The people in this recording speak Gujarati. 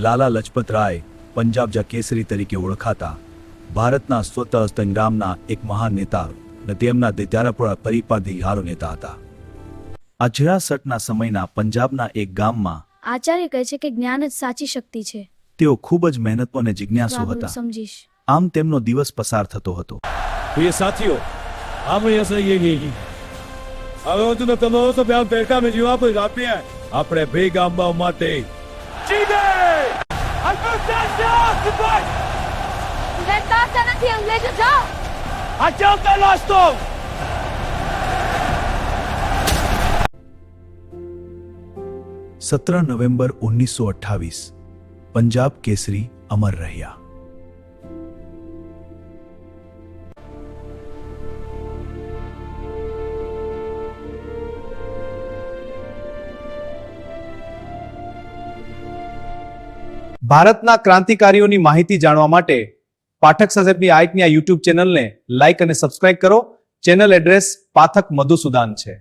લાલા લજપત રાય પંજાબ જા કેસરી તરીકે ઓળખાતા ભારતના સ્વતંત્ર સંગ્રામના એક મહાન નેતા અને તેમના દિત્યારાપુરા પરિપાટી હારો નેતા હતા. આ 66ના સમયના પંજાબના એક ગામમાં આચાર્ય કહે છે કે જ્ઞાન જ સાચી શક્તિ છે. તેઓ ખૂબ જ મહેનતુ અને જિજ્ઞાસુ હું હતા. સમજીશ. આમ તેમનો દિવસ પસાર થતો હતો. प्रिय साथियों, हम ऐसा ये नहीं હવે હું તમારો તો બેન પેટા મે જીવા પર આપે આપણે બે ગામમાં માટે જીવે અકુતાશા સુભાઈ લેતા નથી અંગ્રેજો જાઓ. આ ચાલતા લાસ્તો 17 નવેમ્બર 1928 પંજાબ કેસરી અમર રહ્યા. ભારતના ક્રાંતિકારીઓની માહિતી જાણવા માટે પાઠક સાહેબની આઈકની આ યુટ્યુબ ચેનલને લાઈક અને સબસ્ક્રાઇબ કરો. ચેનલ એડ્રેસ પાઠક મધુસૂદન છે.